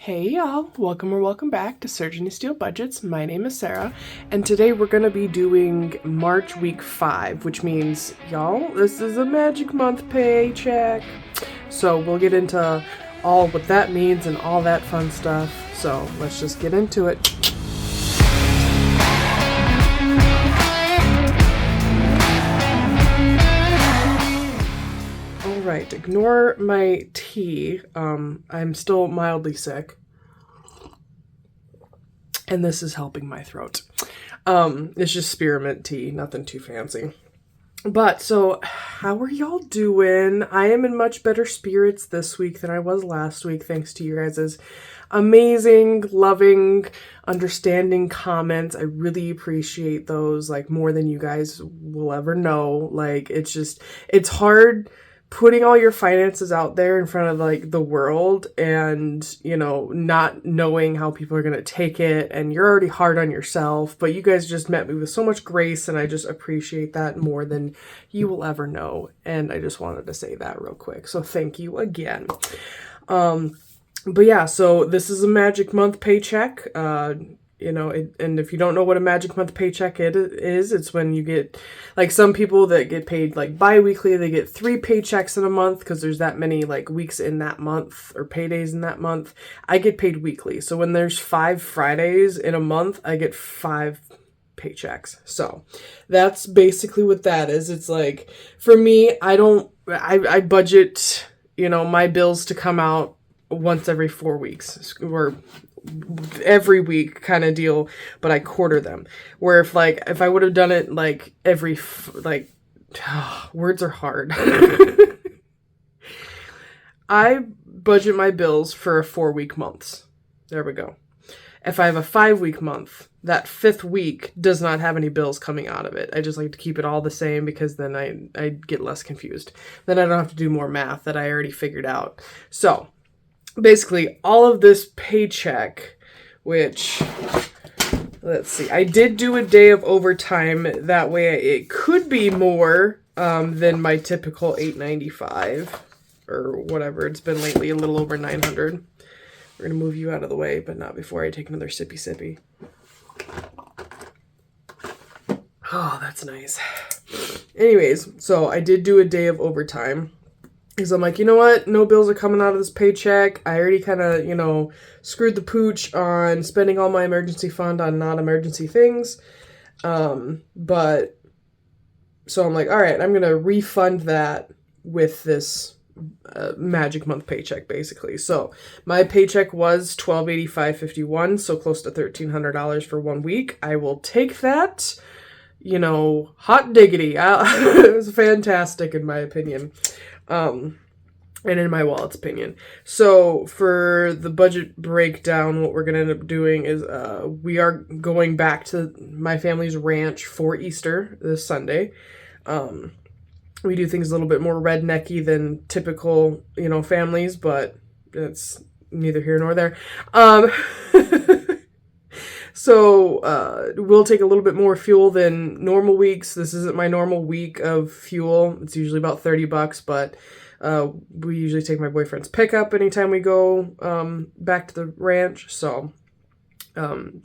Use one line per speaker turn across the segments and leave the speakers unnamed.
Hey y'all, welcome or welcome back to Surgeon to Steal Budgets. My name is Sarah, and today we're going to be doing March week 5, which means, y'all, this is a magic month paycheck. So we'll get into all what that means and all that fun stuff. So let's just get into it. Right, ignore my tea. I'm still mildly sick, and this is helping my throat. It's just spearmint tea, nothing too fancy. But so, how are y'all doing? I am in much better spirits this week than I was last week, thanks to you guys' amazing, loving, understanding comments. I really appreciate those, like, more than you guys will ever know. Like, it's hard putting all your finances out there in front of like the world and, you know, not knowing how people are going to take it, and you're already hard on yourself, but you guys just met me with so much grace, and I just appreciate that more than you will ever know. And I just wanted to say that real quick. So thank you again. But yeah, so this is a magic month paycheck. And if you don't know what a magic month paycheck is, it's when you get, like, some people that get paid like bi-weekly, they get 3 paychecks in a month because there's that many like weeks in that month or paydays in that month. I get paid weekly. So when there's 5 Fridays in a month, I get 5 paychecks. So that's basically what that is. It's like, for me, I budget, my bills to come out once every 4 weeks, or every week kind of deal, but I quarter them. Where if I would have done it like words are hard. I budget my bills for 4-week months. There we go. If I have a 5-week month, that 5th week does not have any bills coming out of it. I just like to keep it all the same because then I get less confused. Then I don't have to do more math that I already figured out. So basically, all of this paycheck, which, let's see, I did do a day of overtime. That way it could be more than my typical $8.95 or whatever it's been lately, a little over $900. We're going to move you out of the way, but not before I take another sippy. Oh, that's nice. Anyways, so I did do a day of overtime. Because I'm like, you know what? No bills are coming out of this paycheck. I already kind of, screwed the pooch on spending all my emergency fund on non-emergency things. But so I'm like, all right, I'm going to refund that with this magic month paycheck, basically. So my paycheck was $1,285.51, so close to $1,300 for 1 week. I will take that. Hot diggity. It was fantastic in my opinion. And in my wallet's opinion. So for the budget breakdown, what we're going to end up doing is we are going back to my family's ranch for Easter this Sunday. We do things a little bit more rednecky than typical, families, but it's neither here nor there. So we'll take a little bit more fuel than normal weeks. This isn't my normal week of fuel. It's usually about $30, but we usually take my boyfriend's pickup anytime we go back to the ranch. So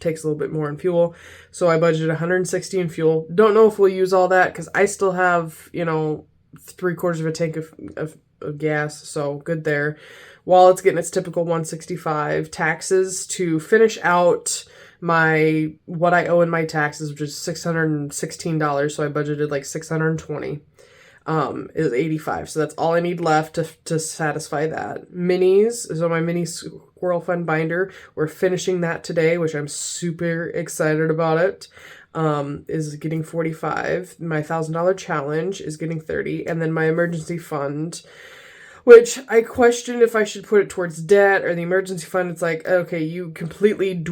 takes a little bit more in fuel. So I budgeted $160 in fuel. Don't know if we'll use all that because I still have, 3/4 of a tank of gas. So good there. Wallet's getting its typical $165. Taxes to finish out what I owe in my taxes, which is $616, so I budgeted like $620, is $85. So that's all I need left to satisfy that. Minis, so my mini squirrel fund binder, we're finishing that today, which I'm super excited about it. Is getting $45. My $1,000 challenge is getting $30, and then my emergency fund, which I questioned if I should put it towards debt or the emergency fund. It's like, okay, you completely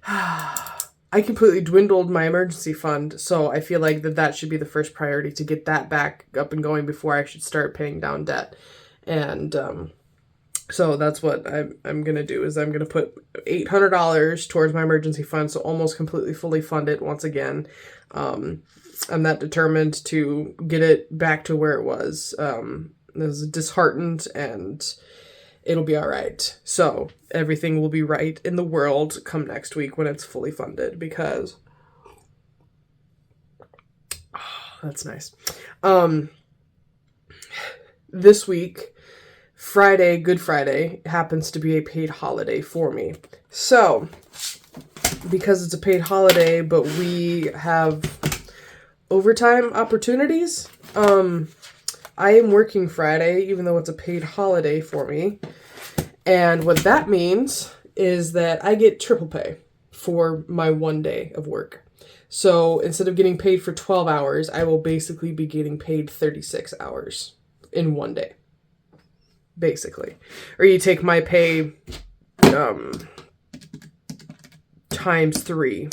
I completely dwindled my emergency fund, so I feel like that should be the first priority to get that back up and going before I should start paying down debt. And so that's what I'm going to do, is I'm going to put $800 towards my emergency fund, so almost completely fully fund it once again. I'm that determined to get it back to where it was. I was disheartened, and it'll be all right. So everything will be right in the world come next week when it's fully funded, because that's nice. This week, Friday, Good Friday, happens to be a paid holiday for me. So, because it's a paid holiday, but we have overtime opportunities, I am working Friday, even though it's a paid holiday for me. And what that means is that I get triple pay for my 1 day of work. So instead of getting paid for 12 hours, I will basically be getting paid 36 hours in 1 day. Basically. Or you take my pay times 3.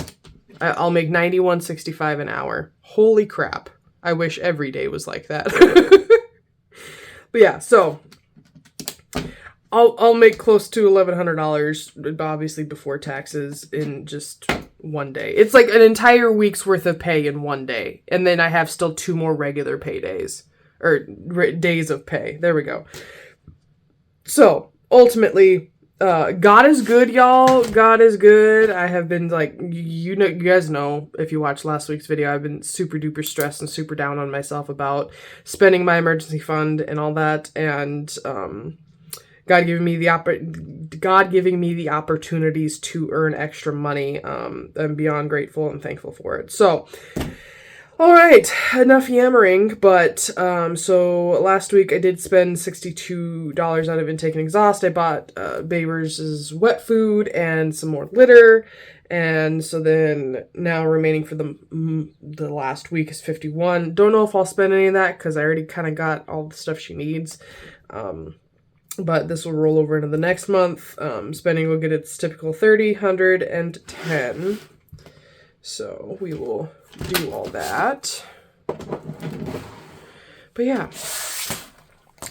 I'll make $91.65 an hour. Holy crap. I wish every day was like that. But yeah, so I'll make close to $1,100, obviously before taxes, in just 1 day. It's like an entire week's worth of pay in 1 day. And then I have still 2 more regular pay days. Or days of pay. There we go. So, ultimately, God is good, y'all. God is good. I have been, like, you guys know, if you watched last week's video, I've been super duper stressed and super down on myself about spending my emergency fund and all that. And, God giving me the opportunities to earn extra money. I'm beyond grateful and thankful for it. So, all right, enough yammering. But so last week I did spend $62 out of intake and exhaust. I bought Babers' wet food and some more litter. And so then now remaining for the last week is $51. Don't know if I'll spend any of that because I already kind of got all the stuff she needs. But this will roll over into the next month. Spending will get its typical $30, $100, and $10. So we will do all that. But yeah,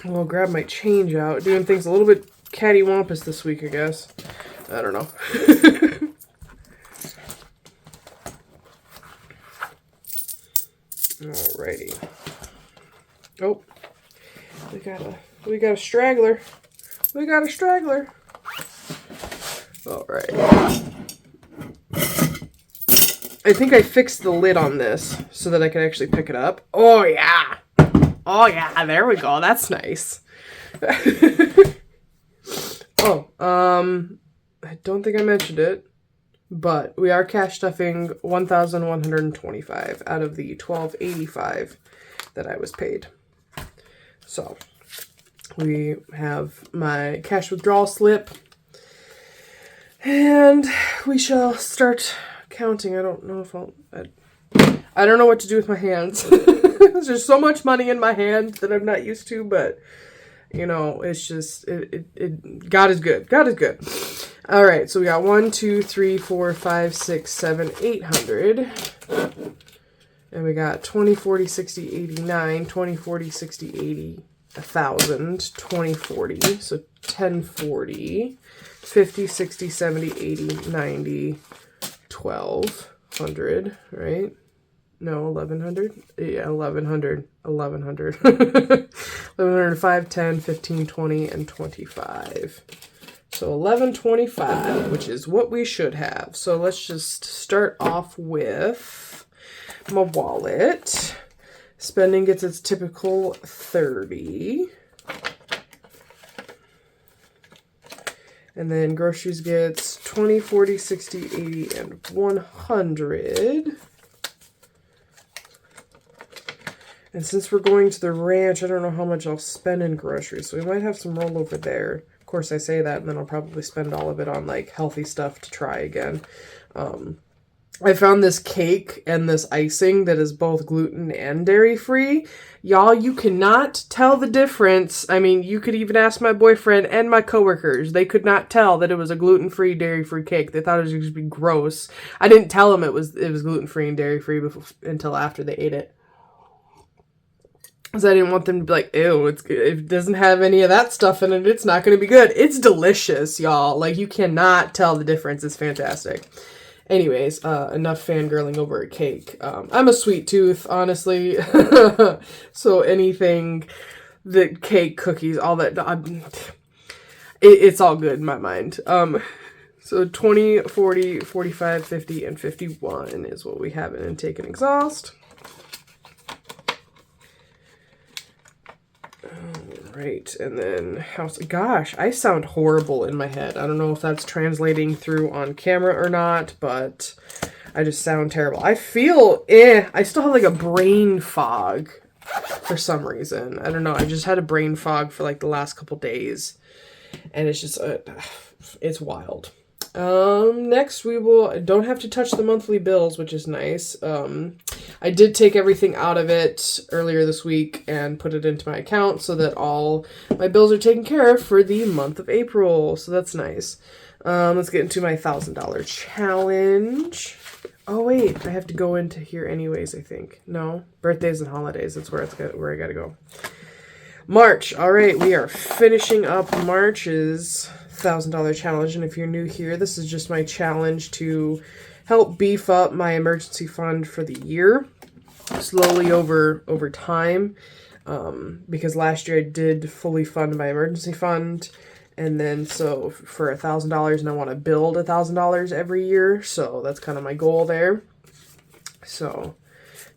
I'll grab my change out. Doing things a little bit cattywampus this week, I guess. I don't know. Alrighty. Oh, we got a straggler. We got a straggler. All right. I think I fixed the lid on this so that I can actually pick it up. Oh yeah. Oh yeah, there we go. That's nice. Oh, I don't think I mentioned it, but we are cash stuffing $1,125 out of the $1,285 that I was paid. So we have my cash withdrawal slip, and we shall start counting. I don't know if I don't know what to do with my hands. There's so much money in my hand that I'm not used to, but you know, it's just God is good. God is good. All right, so we got 1, 2, 3, 4, 5, 6, 7, 800. And we got 20, 40, 60, 89, 20, 40, 60, 80, 1,000, 20, 40, so 1040, 50, 60, 70, 80, 90, 1,200, right? No, 1,100? Yeah, 1,100, 1,100. 1,105, 10, 15, 20, and 25. So 1,125, which is what we should have. So let's just start off with my wallet. Spending gets its typical 30. And then groceries gets 20, 40, 60, 80, and 100. And since we're going to the ranch, I don't know how much I'll spend in groceries, so we might have some rollover there. Of course, I say that, and then I'll probably spend all of it on, like, healthy stuff to try again. I found this cake and this icing that is both gluten and dairy-free. Y'all, you cannot tell the difference. I mean, you could even ask my boyfriend and my coworkers. They could not tell that it was a gluten-free, dairy-free cake. They thought it was going to be gross. I didn't tell them it was gluten-free and dairy-free until after they ate it. Because I didn't want them to be like, ew, it doesn't have any of that stuff in it. It's not going to be good. It's delicious, y'all. Like, you cannot tell the difference. It's fantastic. Anyways, enough fangirling over a cake. I'm a sweet tooth, honestly. So anything, the cake, cookies, all that. it's all good in my mind. So 20, 40, 45, 50, and 51 is what we have in intake and exhaust. Right, and then house. Gosh, I sound horrible in my head. I don't know if that's translating through on camera or not, but I just sound terrible. I feel I still have like a brain fog for some reason. I don't know. I just had a brain fog for like the last couple days, and it's just it's wild. Next we don't have to touch the monthly bills, which is nice. I did take everything out of it earlier this week and put it into my account so that all my bills are taken care of for the month of April. So that's nice. Let's get into my $1,000 challenge. Oh wait, I have to go into here anyways, I think. No, birthdays and holidays. That's where I gotta go. March. All right, we are finishing up March's $1,000 challenge, and if you're new here, this is just my challenge to help beef up my emergency fund for the year slowly over time, because last year I did fully fund my emergency fund, and then so for $1,000, and I want to build $1,000 every year, so that's kind of my goal there. So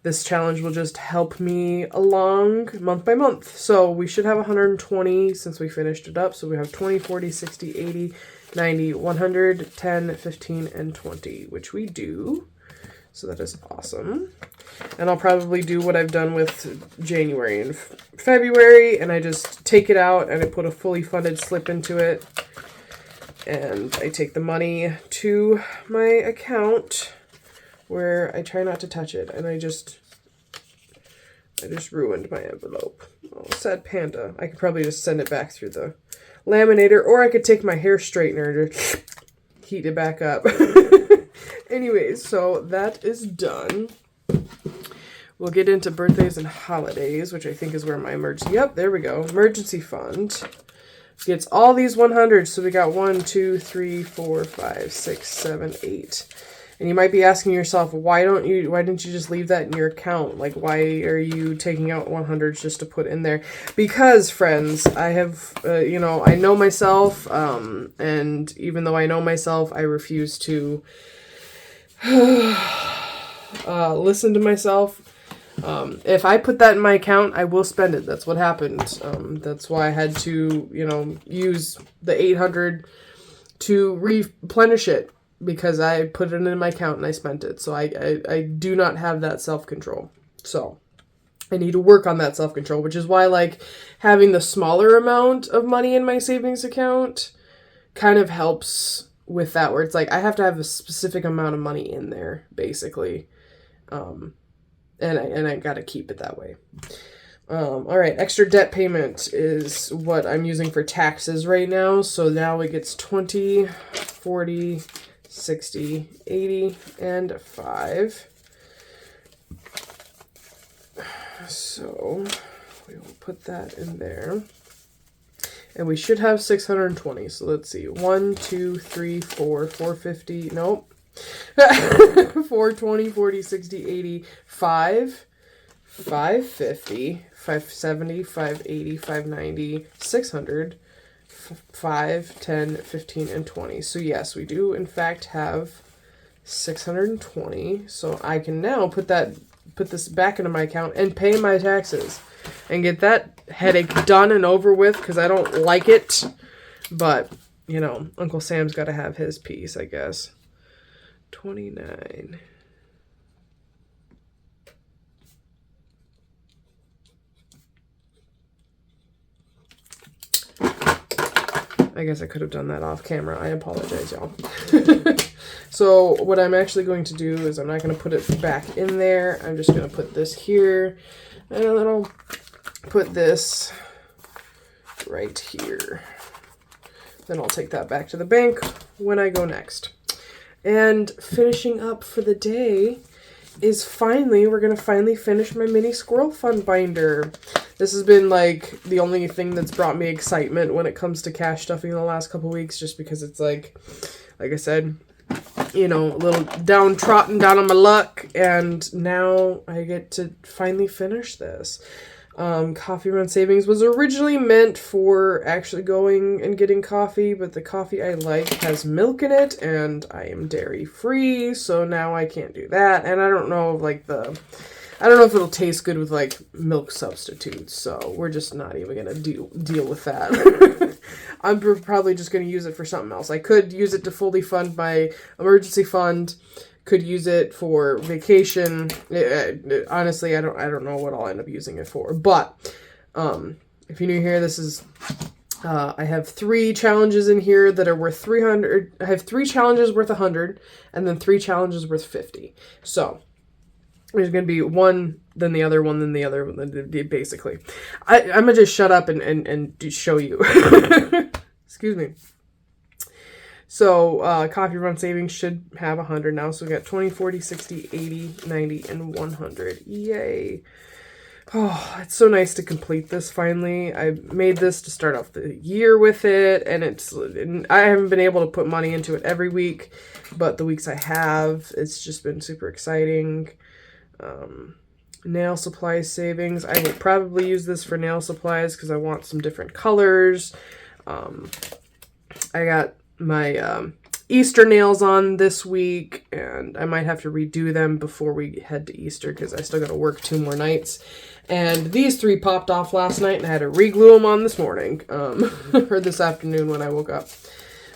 this challenge will just help me along month by month. So we should have 120 since we finished it up. So we have 20, 40, 60, 80, 90, 100, 10, 15, and 20, which we do. So that is awesome. And I'll probably do what I've done with January and February, and I just take it out and I put a fully funded slip into it. And I take the money to my account where I try not to touch it, and I just ruined my envelope. Oh, sad panda. I could probably just send it back through the laminator, or I could take my hair straightener to heat it back up. Anyways, so that is done. We'll get into birthdays and holidays, which I think is where my emergency... Yep, there we go. Emergency fund gets all these 100s. So we got 1, 2, 3, 4, 5, 6, 7, 8. And you might be asking yourself, why didn't you just leave that in your account? Like, why are you taking out 100s just to put in there? Because, friends, I have, I know myself, and even though I know myself, I refuse to listen to myself. If I put that in my account, I will spend it. That's what happened. That's why I had to, use the 800 to replenish it, because I put it in my account and I spent it. So I do not have that self-control. So I need to work on that self-control, which is why like having the smaller amount of money in my savings account kind of helps with that, where it's like I have to have a specific amount of money in there, basically. And I got to keep it that way. All right, extra debt payment is what I'm using for taxes right now. So now it gets 20, 40, 60, 80, and 5. So we will put that in there. And we should have 620. So let's see. 1, 2, 3, 4, 450. Nope. 420, 40, 60, 80, 5, 550, 570, 580, 590, 600, 5, 10, 15, and 20. So yes, we do in fact have 620. So I can now put this back into my account and pay my taxes and get that headache done and over with, because I don't like it. But, Uncle Sam's got to have his piece, I guess. 29. I guess I could have done that off camera. I apologize, y'all. So what I'm actually going to do is I'm not going to put it back in there. I'm just going to put this here, and then I'll put this right here. Then I'll take that back to the bank when I go next. And finishing up for the day is we're going to finally finish my mini squirrel fun binder. This has been like the only thing that's brought me excitement when it comes to cash stuffing in the last couple weeks, just because it's like I said, a little downtrodden down on my luck, and now I get to finally finish this. Coffee Run Savings was originally meant for actually going and getting coffee, but the coffee I like has milk in it, and I am dairy free, so now I can't do that. And I don't know, I don't know if it'll taste good with like milk substitutes, so we're just not even gonna deal with that. I'm probably just gonna use it for something else. I could use it to fully fund my emergency fund. Could use it for vacation. Honestly, I don't know what I'll end up using it for. But if you're new here, this is I have 3 challenges in here that are worth 300. I have 3 challenges worth 100, and then 3 challenges worth 50. So there's going to be one, then the other one, then the other one, basically. I'm going to just shut up and show you. Excuse me. So, Coffee Run Savings should have 100 now. So we got 20, 40, 60, 80, 90, and 100. Yay. Oh, it's so nice to complete this finally. I made this to start off the year with it, and I haven't been able to put money into it every week, but the weeks I have, it's just been super exciting. Nail supply savings. I will probably use this for nail supplies because I want some different colors. I got my Easter nails on this week, and I might have to redo them before we head to Easter because I still got to work 2 more nights. And these 3 popped off last night, and I had to re-glue them on this morning, or this afternoon when I woke up.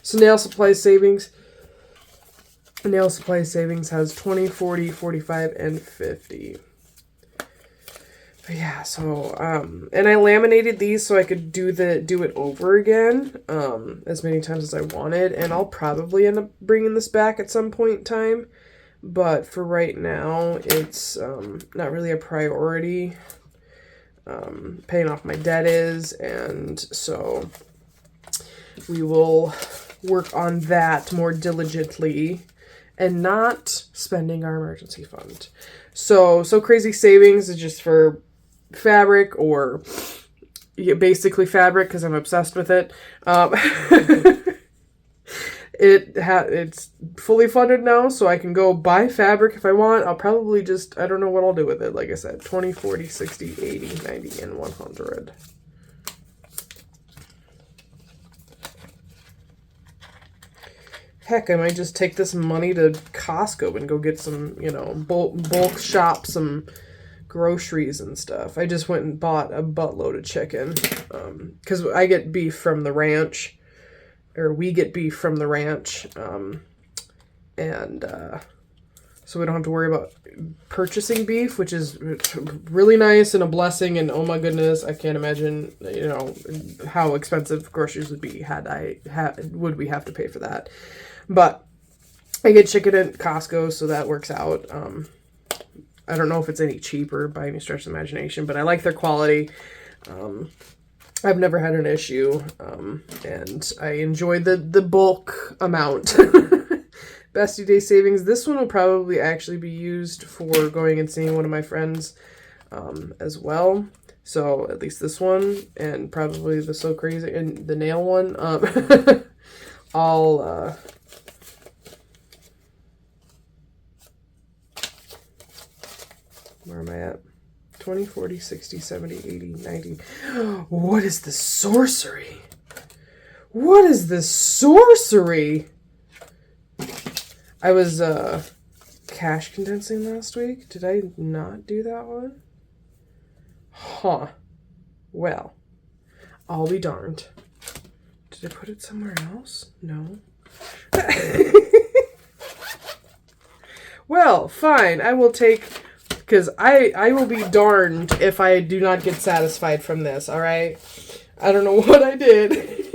So nail supply savings. Nail supply savings has 20, 40, 45, and 50. But yeah, so, and I laminated these so I could do it over again, as many times as I wanted, and I'll probably end up bringing this back at some point in time, but for right now, it's, not really a priority. Paying off my debt is, and so we will work on that more diligently and not spending our emergency fund. So Crazy Savings is just for fabric, or basically fabric because I'm obsessed with it. It's fully funded now, so I can go buy fabric if I want. I'll probably just, I don't know what I'll do with it. Like I said, 20, 40, 60, 80, 90, and 100. Heck, I might just take this money to Costco and go get some, bulk shop some groceries and stuff. I just went and bought a buttload of chicken, because I get beef from the ranch, or we get beef from the ranch, and so we don't have to worry about purchasing beef, which is really nice and a blessing, and oh my goodness, I can't imagine, how expensive groceries would be would we have to pay for that. But I get chicken at Costco, so that works out. I don't know if it's any cheaper by any stretch of the imagination, but I like their quality. I've never had an issue, and I enjoy the bulk amount. Bestie Day Savings. This one will probably actually be used for going and seeing one of my friends as well. So at least this one, and probably the So Crazy and the nail one. I'll where am I at? 20, 40, 60, 70, 80, 90. What is this sorcery? What is this sorcery? I was cash condensing last week. Did I not do that one? Huh. Well, I'll be darned. Did I put it somewhere else? No. Well, fine. I will take... Because I will be darned if I do not get satisfied from this, alright? I don't know what I did.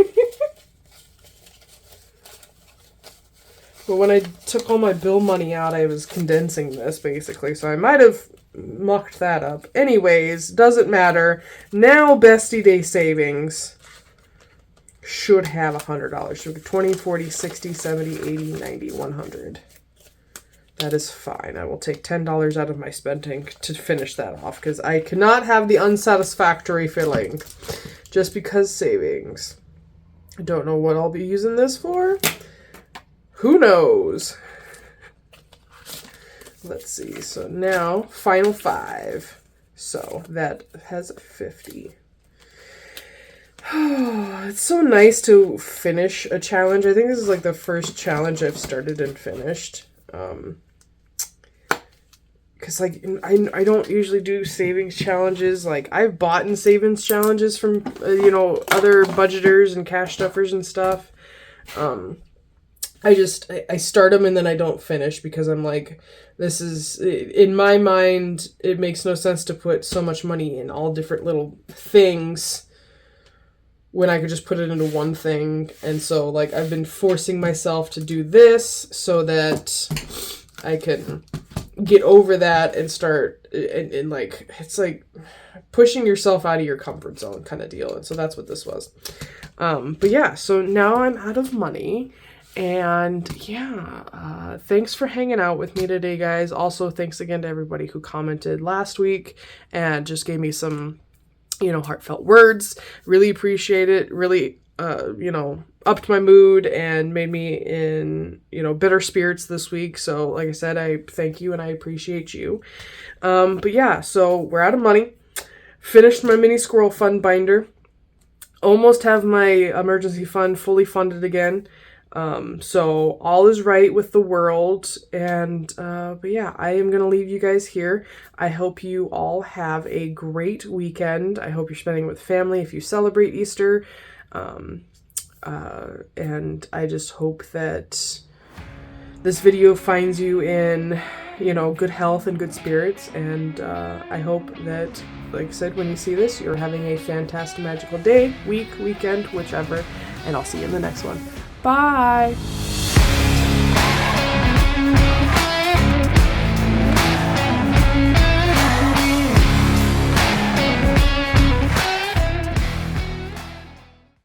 But when I took all my bill money out, I was condensing this, basically. So I might have mucked that up. Anyways, doesn't matter. Now Bestie Day Savings should have $100. So 20, 40, 60, 70, 80, 90, 100. That is fine. I will take $10 out of my spending to finish that off, because I cannot have the unsatisfactory feeling just because savings. I don't know what I'll be using this for. Who knows? Let's see. So now, final 5. So that has 50. It's so nice to finish a challenge. I think this is like the first challenge I've started and finished. Because like I don't usually do savings challenges. Like I've bought in savings challenges from other budgeters and cash stuffers and stuff. I start them and then I don't finish because I'm like, this is, in my mind, it makes no sense to put so much money in all different little things when I could just put it into one thing. And so like I've been forcing myself to do this so that I can get over that and start and like, it's like pushing yourself out of your comfort zone kind of deal. And so that's what this was. But yeah, so now I'm out of money. And yeah, thanks for hanging out with me today, guys. Also, thanks again to everybody who commented last week and just gave me some, heartfelt words. Really appreciate it. Really, upped my mood and made me in, better spirits this week. So like I said, I thank you and I appreciate you. But yeah, so we're out of money. Finished my mini squirrel fund binder. Almost have my emergency fund fully funded again. So all is right with the world. And, but yeah, I am going to leave you guys here. I hope you all have a great weekend. I hope you're spending it with family if you celebrate Easter. And I just hope that this video finds you in, good health and good spirits. And, I hope that, like I said, when you see this, you're having a fantastimagical day, week, weekend, whichever, and I'll see you in the next one. Bye!